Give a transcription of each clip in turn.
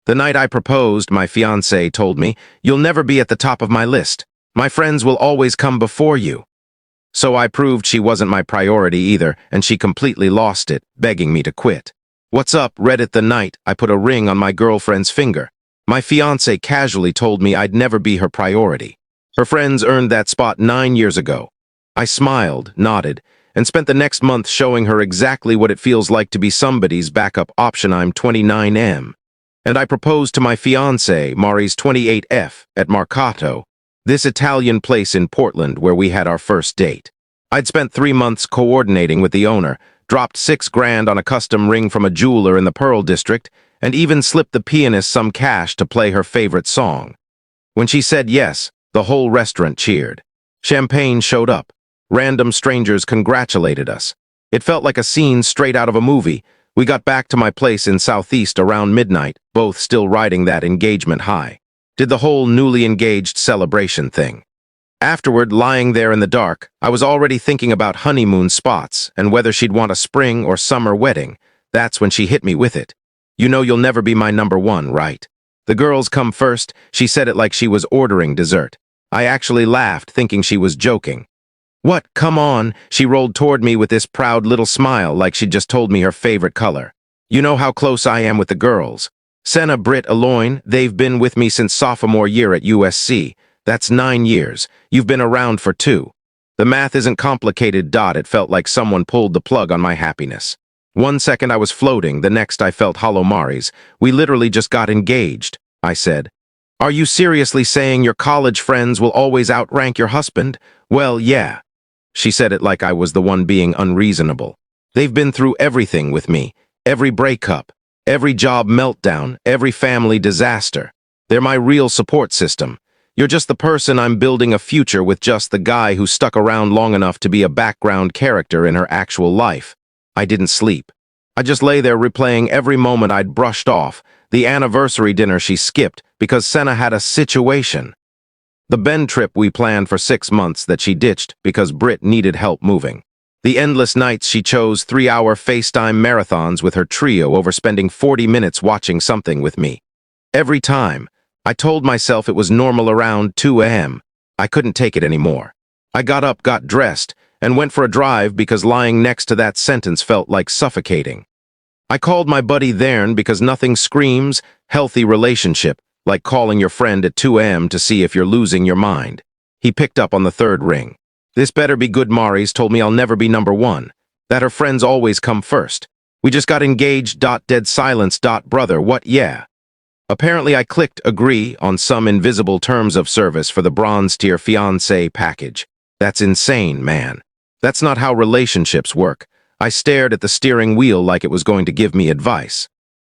The night I proposed, my fiancée told me, "You'll never be at the top of my list. My friends will always come before you." So I proved she wasn't my priority either, and she completely lost it, begging me to quit. "What's up?" read it the night I put a ring on my girlfriend's finger. My fiancée casually told me I'd never be her priority. Her friends earned that spot 9 years ago. I smiled, nodded, and spent the next month showing her exactly what it feels like to be somebody's backup option. I'm 29M. And I proposed to my fiancé, Mari's 28F, at Marcato, this Italian place in Portland where we had our first date. I'd spent 3 months coordinating with the owner, dropped $6,000 on a custom ring from a jeweler in the Pearl District, and even slipped the pianist some cash to play her favorite song. When she said yes, the whole restaurant cheered. Champagne showed up. Random strangers congratulated us. It felt like a scene straight out of a movie. We got back to my place in Southeast around midnight, both still riding that engagement high. Did the whole newly engaged celebration thing. Afterward, lying there in the dark, I was already thinking about honeymoon spots and whether she'd want a spring or summer wedding. That's when she hit me with it. "You know you'll never be my number one, right? The girls come first." She said it like she was ordering dessert. I actually laughed, thinking she was joking. "What? Come on." She rolled toward me with this proud little smile like she'd just told me her favorite color. "You know how close I am with the girls. Senna, Britt, Eloyne, they've been with me since sophomore year at USC. That's 9 years. You've been around for 2. The math isn't complicated. It felt like someone pulled the plug on my happiness. 1 second I was floating, the next I felt hollow. "Maris, we literally just got engaged," I said. "Are you seriously saying your college friends will always outrank your husband?" "Well, yeah." She said it like I was the one being unreasonable. "They've been through everything with me. Every breakup, every job meltdown, every family disaster. They're my real support system. You're just the person I'm building a future with, just the guy who stuck around long enough to be a background character in her actual life." I didn't sleep. I just lay there replaying every moment I'd brushed off, the anniversary dinner she skipped because Senna had a situation. The Bend trip we planned for 6 months that she ditched because Britt needed help moving. The endless nights she chose 3-hour FaceTime marathons with her trio over spending 40 minutes watching something with me. Every time, I told myself it was normal around 2 a.m. I couldn't take it anymore. I got up, got dressed, and went for a drive because lying next to that sentence felt like suffocating. I called my buddy Thern because nothing screams healthy relationship like calling your friend at 2 a.m. to see if you're losing your mind. He picked up on the third ring. "This better be good." Maris told me I'll never be number one, that her friends always come first. "We just got engaged. Dead silence. Brother, what? Yeah." Apparently I clicked agree on some invisible terms of service for the bronze tier fiancé package. That's insane, man. That's not how relationships work. I stared at the steering wheel like it was going to give me advice.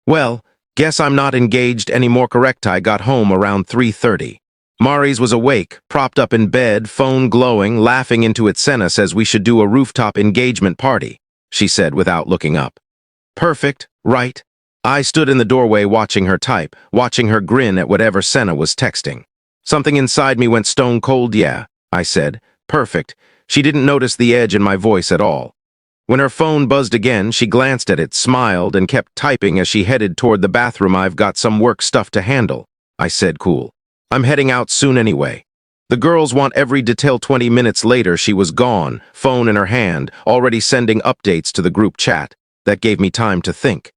"Well, guess I'm not engaged anymore." Correct. I got home around 3:30. Maris was awake, propped up in bed, phone glowing, laughing into it. "Senna says we should do a rooftop engagement party," she said without looking up. "Perfect, right?" I stood in the doorway watching her type, watching her grin at whatever Senna was texting. Something inside me went stone cold. "Yeah," I said. "Perfect." She didn't notice the edge in my voice at all. When her phone buzzed again, she glanced at it, smiled, and kept typing as she headed toward the bathroom. "I've got some work stuff to handle," I said, cool. "I'm heading out soon anyway." The girls want every detail. 20 minutes later, she was gone, phone in her hand, already sending updates to the group chat. That gave me time to think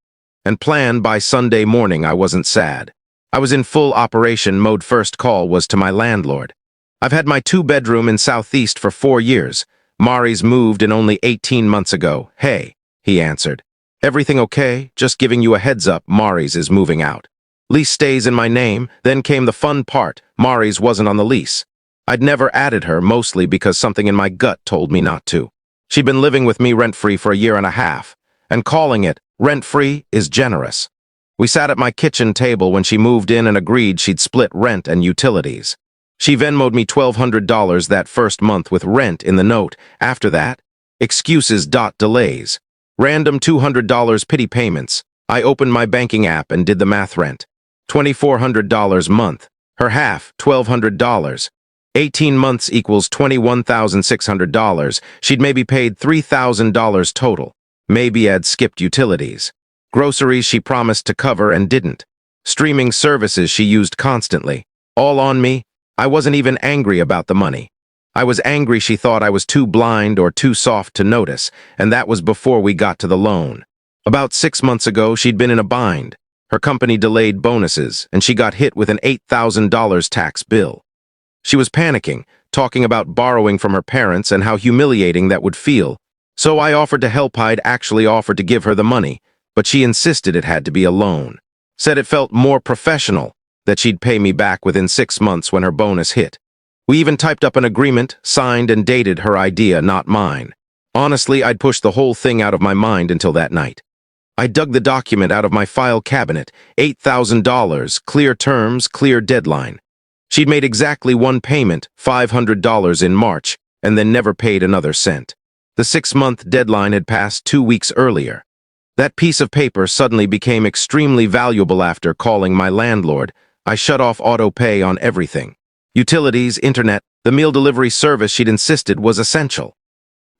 and plan. By Sunday morning, I wasn't sad. I was in full operation mode. First call was to my landlord. "I've had my 2-bedroom in Southeast for 4 years. Maris moved in only 18 months ago. Hey," he answered. "Everything okay? Just giving you a heads up, Maris is moving out. Lease stays in my name." Then came the fun part. Maris wasn't on the lease. I'd never added her, mostly because something in my gut told me not to. She'd been living with me rent-free for a year and a half, and calling it rent-free is generous. We sat at my kitchen table when she moved in and agreed she'd split rent and utilities. She Venmo'd me $1,200 that first month with rent in the note. After that, excuses. Delays. Random $200 pity payments. I opened my banking app and did the math. Rent, $2,400 month. Her half, $1,200. 18 months equals $21,600. She'd maybe paid $3,000 total. Maybe I'd skipped utilities. Groceries she promised to cover and didn't. Streaming services she used constantly. All on me. I wasn't even angry about the money. I was angry she thought I was too blind or too soft to notice, and that was before we got to the loan. About 6 months ago, she'd been in a bind. Her company delayed bonuses, and she got hit with an $8,000 tax bill. She was panicking, talking about borrowing from her parents and how humiliating that would feel. So I offered to help. I'd actually offered to give her the money, but she insisted it had to be a loan. Said it felt more professional, that she'd pay me back within 6 months when her bonus hit. We even typed up an agreement, signed and dated. Her idea, not mine. Honestly, I'd pushed the whole thing out of my mind until that night. I dug the document out of my file cabinet. $8,000, clear terms, clear deadline. She'd made exactly one payment, $500 in March, and then never paid another cent. The 6-month deadline had passed 2 weeks earlier. That piece of paper suddenly became extremely valuable. After calling my landlord, I shut off auto pay on everything. Utilities, internet, the meal delivery service she'd insisted was essential.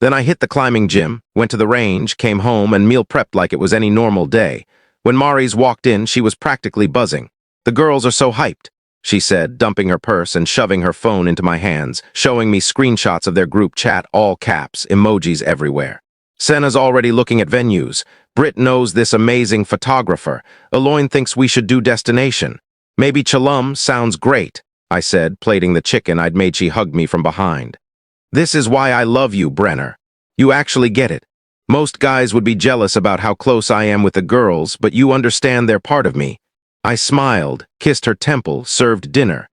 Then I hit the climbing gym, went to the range, came home, and meal prepped like it was any normal day. When Maurice walked in, she was practically buzzing. "The girls are so hyped," she said, dumping her purse and shoving her phone into my hands, showing me screenshots of their group chat, all caps, emojis everywhere. "Senna's already looking at venues. Britt knows this amazing photographer. Eloine thinks we should do destination. Maybe Chalum sounds great," I said, plating the chicken I'd made. She hugged me from behind. "This is why I love you, Brenner. You actually get it. Most guys would be jealous about how close I am with the girls, but you understand they're part of me." I smiled, kissed her temple, served dinner.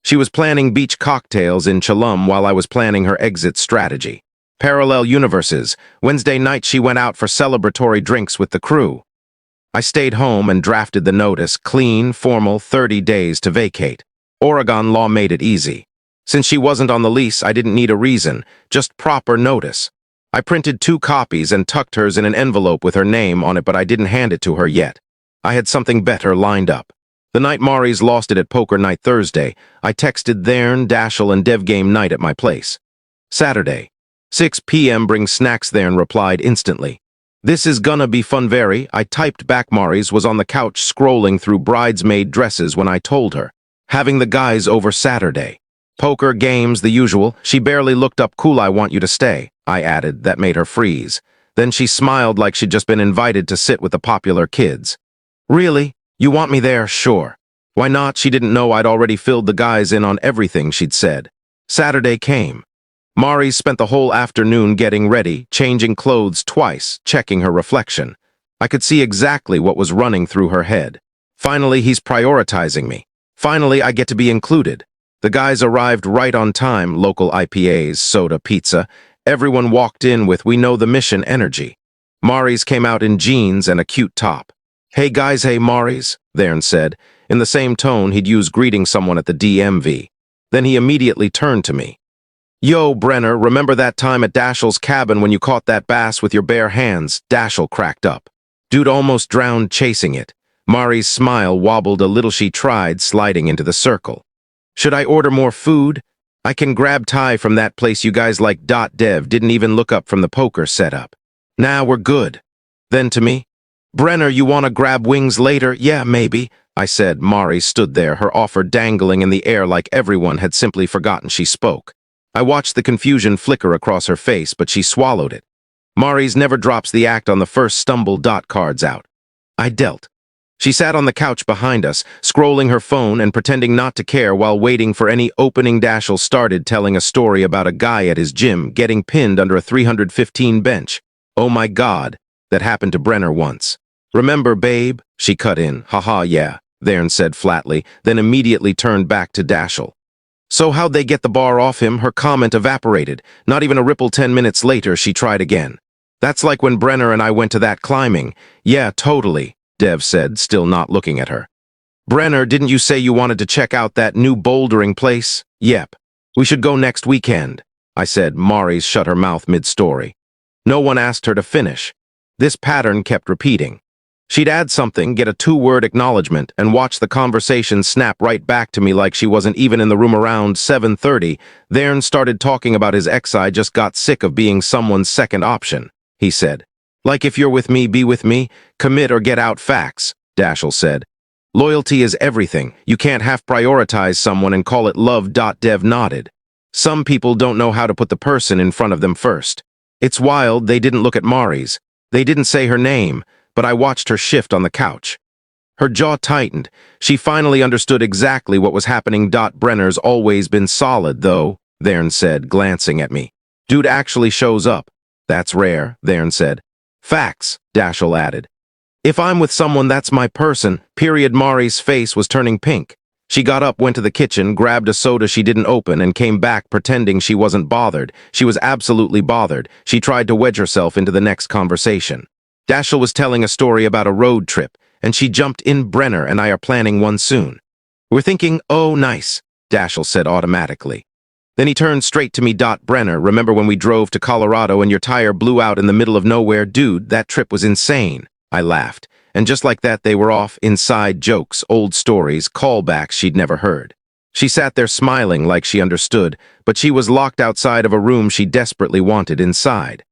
She was planning beach cocktails in Chalum while I was planning her exit strategy. Parallel universes. Wednesday night she went out for celebratory drinks with the crew. I stayed home and drafted the notice, clean, formal, 30 days to vacate. Oregon law made it easy. Since she wasn't on the lease, I didn't need a reason, just proper notice. I printed 2 copies and tucked hers in an envelope with her name on it, but I didn't hand it to her yet. I had something better lined up. The night Maurice lost it at poker night Thursday, I texted Thern, Dashel, and Dev game night at my place. Saturday, 6 p.m. bring snacks. Thern replied instantly. "This is gonna be fun very." I typed back. Maurice was on the couch scrolling through bridesmaid dresses when I told her. "Having the guys over Saturday. Poker, games, the usual." She barely looked up. "Cool, I want you to stay," I added. That made her freeze. Then she smiled like she'd just been invited to sit with the popular kids. "Really? You want me there?" "Sure. Why not?" She didn't know I'd already filled the guys in on everything she'd said. Saturday came. Maurice spent the whole afternoon getting ready, changing clothes twice, checking her reflection. I could see exactly what was running through her head. Finally, he's prioritizing me. Finally, I get to be included. The guys arrived right on time, local IPAs, soda, pizza. Everyone walked in with "we know the mission" energy. Maurice came out in jeans and a cute top. "Hey guys." "Hey Maurice," Thern said, in the same tone he'd use greeting someone at the DMV. Then he immediately turned to me. "Yo, Brenner, remember that time at Dashel's cabin when you caught that bass with your bare hands?" Dashel cracked up. "Dude almost drowned chasing it." Mari's smile wobbled a little. She tried sliding into the circle. "Should I order more food? I can grab Thai from that place you guys like." Dev didn't even look up from the poker setup. "Nah, we're good." Then to me, "Brenner, you wanna grab wings later?" "Yeah, maybe," I said. Mari stood there, her offer dangling in the air like everyone had simply forgotten she spoke. I watched the confusion flicker across her face, but she swallowed it. Mari's never drops the act on the first stumble. Cards out. I dealt. She sat on the couch behind us, scrolling her phone and pretending not to care while waiting for any opening. Dashel started telling a story about a guy at his gym getting pinned under a 315 bench. "Oh my God, that happened to Brenner once." "Remember, babe?" She cut in. "Haha, yeah," Thern said flatly, then immediately turned back to Dashel. "So how'd they get the bar off him?" Her comment evaporated. Not even a ripple. 10 minutes later, she tried again. "That's like when Brenner and I went to that climbing." "Yeah, totally," Dev said, still not looking at her. "Brenner, didn't you say you wanted to check out that new bouldering place?" "Yep. We should go next weekend," I said. Maurice shut her mouth mid-story. No one asked her to finish. This pattern kept repeating. She'd add something, get a 2-word acknowledgement, and watch the conversation snap right back to me like she wasn't even in the room. Around 7:30, Thern started talking about his ex. "I just got sick of being someone's second option," he said. "Like if you're with me, be with me, commit or get out." "Facts," Dashel said. Loyalty is everything. You can't half-prioritize someone and call it love. Dev nodded. Some people don't know how to put the person in front of them first. It's wild they didn't look at Mari's. They didn't say her name, but I watched her shift on the couch. Her jaw tightened. She finally understood exactly what was happening. Brenner's always been solid, though, Thern said, glancing at me. Dude actually shows up. That's rare, Thern said. Facts, Dashel added. If I'm with someone, that's my person. Period. Mari's face was turning pink. She got up, went to the kitchen, grabbed a soda she didn't open, and came back pretending she wasn't bothered. She was absolutely bothered. She tried to wedge herself into the next conversation. Dashel was telling a story about a road trip, and she jumped in. Brenner and I are planning one soon. We're thinking, oh, nice, Dashel said automatically. Then he turned straight to me. Brenner, remember when we drove to Colorado and your tire blew out in the middle of nowhere? Dude, that trip was insane. I laughed. And just like that, they were off. Inside jokes, old stories, callbacks she'd never heard. She sat there smiling like she understood, but she was locked outside of a room she desperately wanted inside.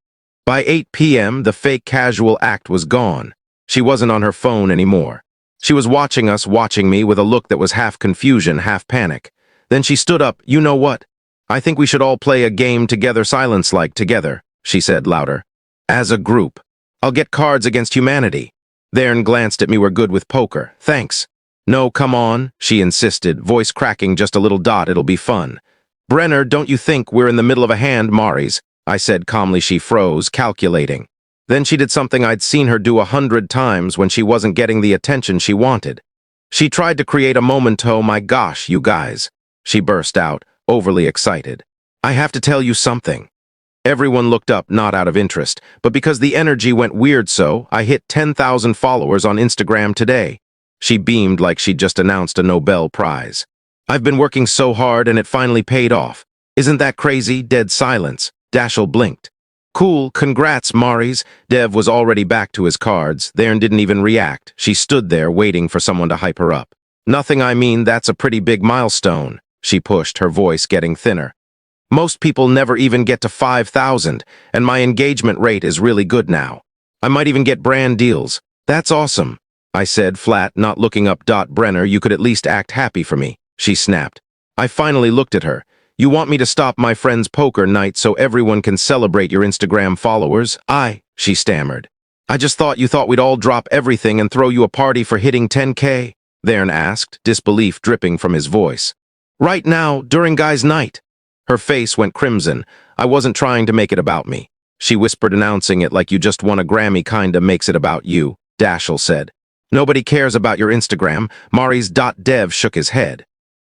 By 8 p.m., the fake casual act was gone. She wasn't on her phone anymore. She was watching us, watching me, with a look that was half confusion, half panic. Then she stood up. You know what? I think we should all play a game together, silence-like together, she said louder. As a group. I'll get Cards Against Humanity. Thern glanced at me. We're good with poker. Thanks. No, come on, she insisted, voice cracking just a little. It'll be fun. Brenner, don't you think we're in the middle of a hand? Mari's, I said calmly. She froze, calculating. Then she did something I'd seen her do 100 times when she wasn't getting the attention she wanted. She tried to create a moment. Oh my gosh, you guys, she burst out, overly excited. I have to tell you something. Everyone looked up, not out of interest, but because the energy went weird. So I hit 10,000 followers on Instagram today. She beamed like she'd just announced a Nobel Prize. I've been working so hard and it finally paid off. Isn't that crazy? Dead silence. Dashel blinked. Cool, congrats, Mari's. Dev was already back to his cards. Thern didn't even react. She stood there waiting for someone to hype her up. Nothing, I mean, that's a pretty big milestone. She pushed, her voice getting thinner. Most people never even get to 5,000, and my engagement rate is really good now. I might even get brand deals. That's awesome, I said, flat, not looking up. Brenner, you could at least act happy for me, she snapped. I finally looked at her. You want me to stop my friend's poker night so everyone can celebrate your Instagram followers? She stammered. I just thought you thought we'd all drop everything and throw you a party for hitting 10K, Thern asked, disbelief dripping from his voice. Right now, during guys' night. Her face went crimson. I wasn't trying to make it about me. She whispered, announcing it like you just won a Grammy. Kinda makes it about you, Dashel said. Nobody cares about your Instagram. Mari's. Dev shook his head.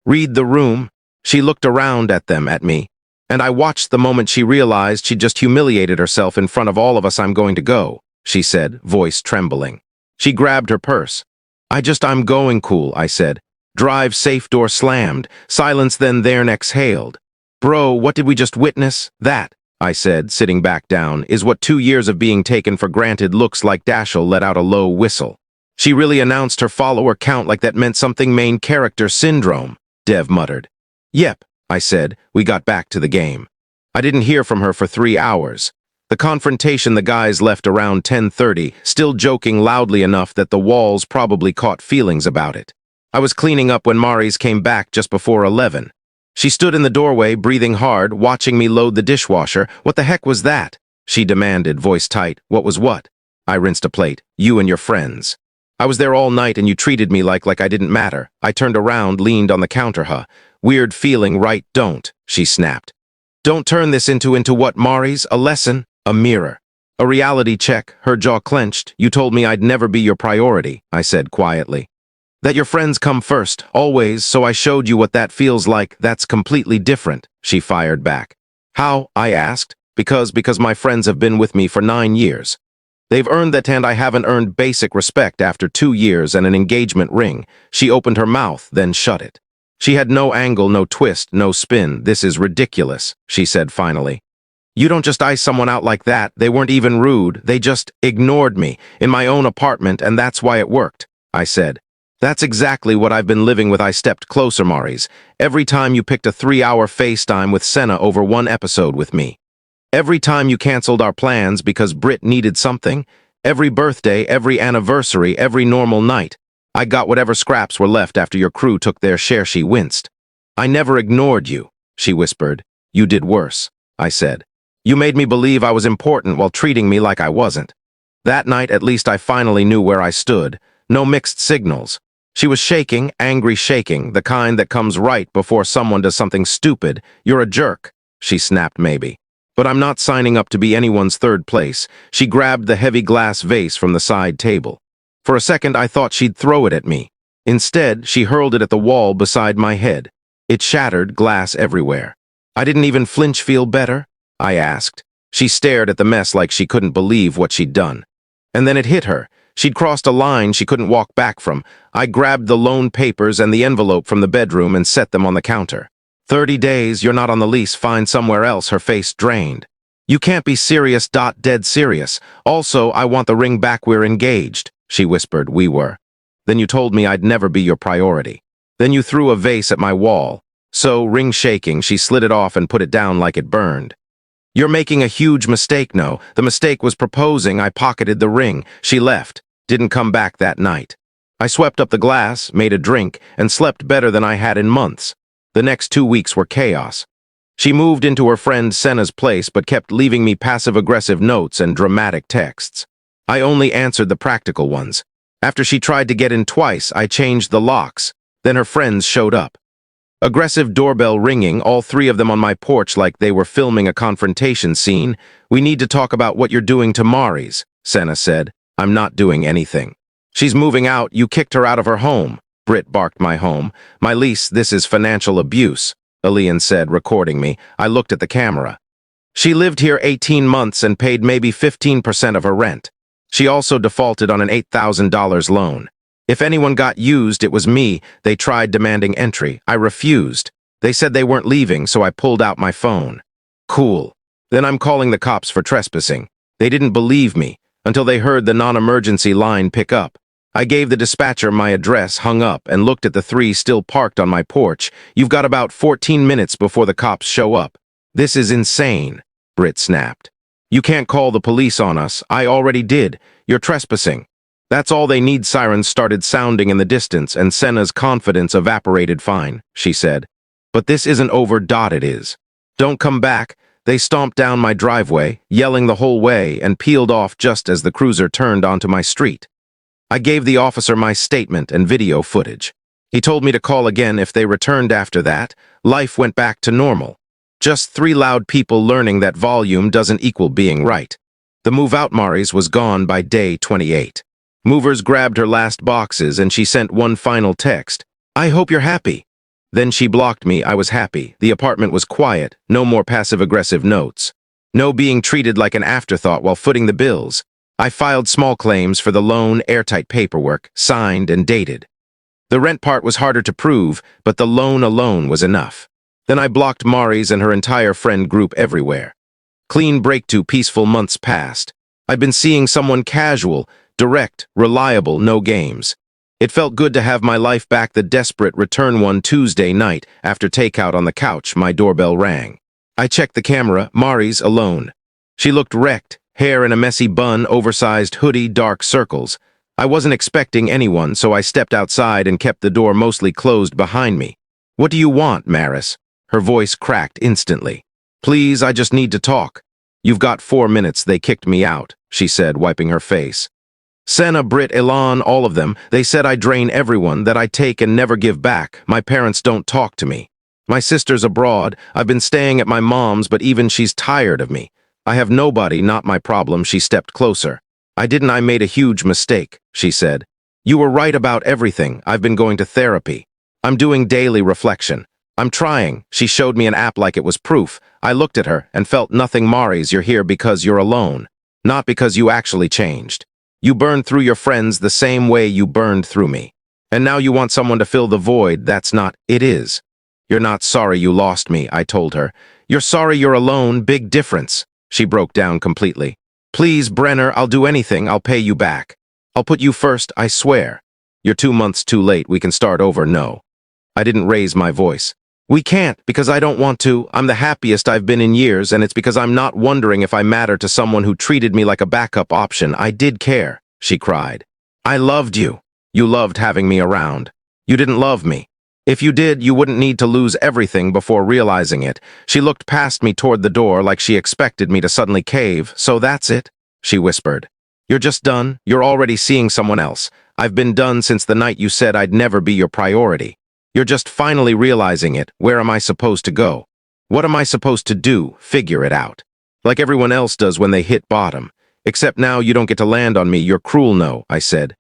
Read the room. She looked around at them, at me. And I watched the moment she realized she'd just humiliated herself in front of all of us. I'm going to go, she said, voice trembling. She grabbed her purse. I'm going. Cool, I said. Drive safe. Door slammed. Silence. Then Thern exhaled. Bro, what did we just witness? That, I said, sitting back down, is what 2 years of being taken for granted looks like. Dashel let out a low whistle. She really announced her follower count like that meant something. Main character syndrome, Dev muttered. Yep, I said. We got back to the game. I didn't hear from her for 3 hours. The confrontation, the guys left around 10:30, still joking loudly enough that the walls probably caught feelings about it. I was cleaning up when Mari's came back just before 11. She stood in the doorway, breathing hard, watching me load the dishwasher. What the heck was that? She demanded, voice tight. What was what? I rinsed a plate. You and your friends. I was there all night and you treated me like I didn't matter. I turned around, leaned on the counter. Weird feeling, right? Don't, she snapped. Don't turn this into what, Mari's? A lesson? A mirror. A reality check. Her jaw clenched. You told me I'd never be your priority, I said quietly. That your friends come first, always, so I showed you what that feels like. That's completely different, she fired back. How? I asked. Because my friends have been with me for 9 years. They've earned that, and I haven't earned basic respect after 2 years and an engagement ring. She opened her mouth, then shut it. She had no angle, no twist, no spin. This is ridiculous, she said finally. You don't just ice someone out like that. They weren't even rude. They just ignored me in my own apartment, and that's why it worked, I said. That's exactly what I've been living with. I stepped closer, Mari's. Every time you picked a 3-hour FaceTime with Senna over one episode with me. Every time you canceled our plans because Britt needed something. Every birthday, every anniversary, every normal night. I got whatever scraps were left after your crew took their share. She winced. I never ignored you, she whispered. You did worse, I said. You made me believe I was important while treating me like I wasn't. That night, at least I finally knew where I stood. No mixed signals. She was shaking, angry shaking, the kind that comes right before someone does something stupid. You're a jerk, she snapped maybe. But I'm not signing up to be anyone's third place. She grabbed the heavy glass vase from the side table. For a second, I thought she'd throw it at me. Instead, she hurled it at the wall beside my head. It shattered, glass everywhere. I didn't even flinch. Feel better? I asked. She stared at the mess like she couldn't believe what she'd done. And then it hit her. She'd crossed a line she couldn't walk back from. I grabbed the loan papers and the envelope from the bedroom and set them on the counter. 30 days, you're not on the lease, find somewhere else. Her face drained. You can't be serious. Dead serious. Also, I want the ring back. We're engaged, she whispered. We were. Then you told me I'd never be your priority. Then you threw a vase at my wall. So, ring shaking, she slid it off and put it down like it burned. You're making a huge mistake. No, the mistake was proposing. I pocketed the ring. She left. Didn't come back that night. I swept up the glass, made a drink, and slept better than I had in months. The next 2 weeks were chaos. She moved into her friend Senna's place but kept leaving me passive-aggressive notes and dramatic texts. I only answered the practical ones. After she tried to get in twice, I changed the locks. Then her friends showed up. Aggressive doorbell ringing, all three of them on my porch like they were filming a confrontation scene. We need to talk about what you're doing to Mari's, Senna said. I'm not doing anything. She's moving out. You kicked her out of her home. Britt barked. My home. My lease. This is financial abuse, Elian said, recording me. I looked at the camera. She lived here 18 months and paid maybe 15% of her rent. She also defaulted on an $8,000 loan. If anyone got used, it was me. They tried demanding entry. I refused. They said they weren't leaving, so I pulled out my phone. Cool. Then I'm calling the cops for trespassing. They didn't believe me until they heard the non-emergency line pick up. I gave the dispatcher my address, hung up, and looked at the three still parked on my porch. You've got about 14 minutes before the cops show up. This is insane, Britt snapped. You can't call the police on us. I already did. You're trespassing. That's all they need. Sirens started sounding in the distance, and Senna's confidence evaporated. Fine, she said. But this isn't over. It is. Don't come back. They stomped down my driveway, yelling the whole way, and peeled off just as the cruiser turned onto my street. I gave the officer my statement and video footage. He told me to call again if they returned. After that, life went back to normal. Just 3 loud people learning that volume doesn't equal being right. The move-out Mari's was gone by day 28. Movers grabbed her last boxes and she sent one final text. I hope you're happy. Then she blocked me. I was happy. The apartment was quiet. No more passive-aggressive notes. No being treated like an afterthought while footing the bills. I filed small claims for the loan, airtight paperwork, signed and dated. The rent part was harder to prove, but the loan alone was enough. Then I blocked Mari's and her entire friend group everywhere. Clean break. 2 peaceful months passed. I'd been seeing someone casual, direct, reliable, no games. It felt good to have my life back. The desperate return. One Tuesday night, after takeout on the couch, my doorbell rang. I checked the camera. Mari's alone. She looked wrecked, hair in a messy bun, oversized hoodie, dark circles. I wasn't expecting anyone, so I stepped outside and kept the door mostly closed behind me. What do you want, Maris? Her voice cracked instantly. Please, I just need to talk. You've got 4 minutes. They kicked me out, she said, wiping her face. Senna, Britt, Elan, all of them, they said I drain everyone, that I take and never give back. My parents don't talk to me. My sister's abroad. I've been staying at my mom's, but even she's tired of me. I have nobody, not my problem. She stepped closer. I made a huge mistake, she said. You were right about everything. I've been going to therapy. I'm doing daily reflection. I'm trying. She showed me an app like it was proof. I looked at her and felt nothing. Mari's, you're here because you're alone, not because you actually changed. You burned through your friends the same way you burned through me. And now you want someone to fill the void. That's not, it is. You're not sorry you lost me, I told her. You're sorry you're alone. Big difference. She broke down completely. Please, Brenner, I'll do anything. I'll pay you back. I'll put you first, I swear. You're 2 months too late. We can start over. No. I didn't raise my voice. We can't, because I don't want to. I'm the happiest I've been in years, and it's because I'm not wondering if I matter to someone who treated me like a backup option. I did care, she cried. I loved you. You loved having me around. You didn't love me. If you did, you wouldn't need to lose everything before realizing it. She looked past me toward the door like she expected me to suddenly cave. So that's it, she whispered. You're just done. You're already seeing someone else. I've been done since the night you said I'd never be your priority. You're just finally realizing it. Where am I supposed to go? What am I supposed to do? Figure it out. Like everyone else does when they hit bottom. Except now you don't get to land on me. You're cruel, no, I said.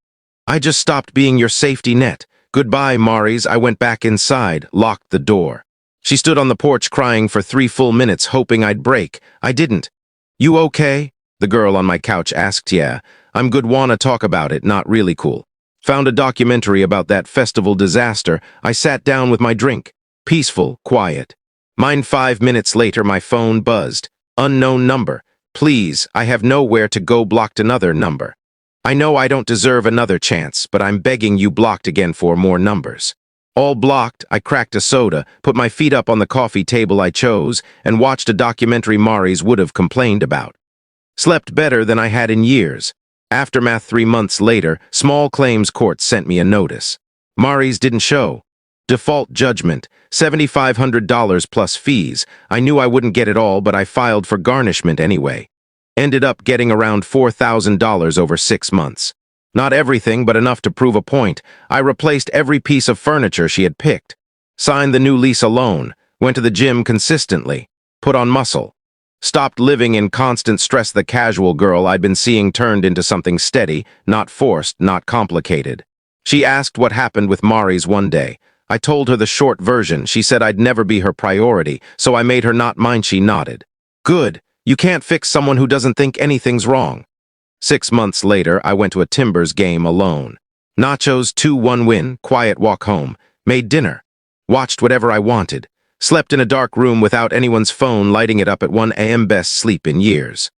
I just stopped being your safety net. Goodbye, Maurice. I went back inside, locked the door. She stood on the porch crying for 3 full minutes, hoping I'd break. I didn't. You okay? The girl on my couch asked. Yeah, I'm good. Wanna talk about it, not really cool. Found a documentary about that festival disaster. I sat down with my drink. Peaceful, quiet. Mine 5 minutes later, my phone buzzed. Unknown number. Please, I have nowhere to go. Blocked. Another number. I know I don't deserve another chance, but I'm begging you. Blocked again. 4 more numbers. All blocked. I cracked a soda, put my feet up on the coffee table I chose, and watched a documentary Maurice would have complained about. Slept better than I had in years. Aftermath. 3 months later, small claims court sent me a notice. Maurice didn't show. Default judgment, $7,500 plus fees. I knew I wouldn't get it all, but I filed for garnishment anyway. Ended up getting around $4,000 over 6 months. Not everything, but enough to prove a point. I replaced every piece of furniture she had picked. Signed the new lease alone. Went to the gym consistently. Put on muscle. Stopped living in constant stress. The casual girl I'd been seeing turned into something steady, not forced, not complicated. She asked what happened with Maurice one day. I told her the short version. She said I'd never be her priority, so I made her not mind. She nodded. Good. You can't fix someone who doesn't think anything's wrong. 6 months later, I went to a Timbers game alone. Nachos, 2-1 win, quiet walk home. Made dinner. Watched whatever I wanted. Slept in a dark room without anyone's phone lighting it up at 1 a.m. Best sleep in years.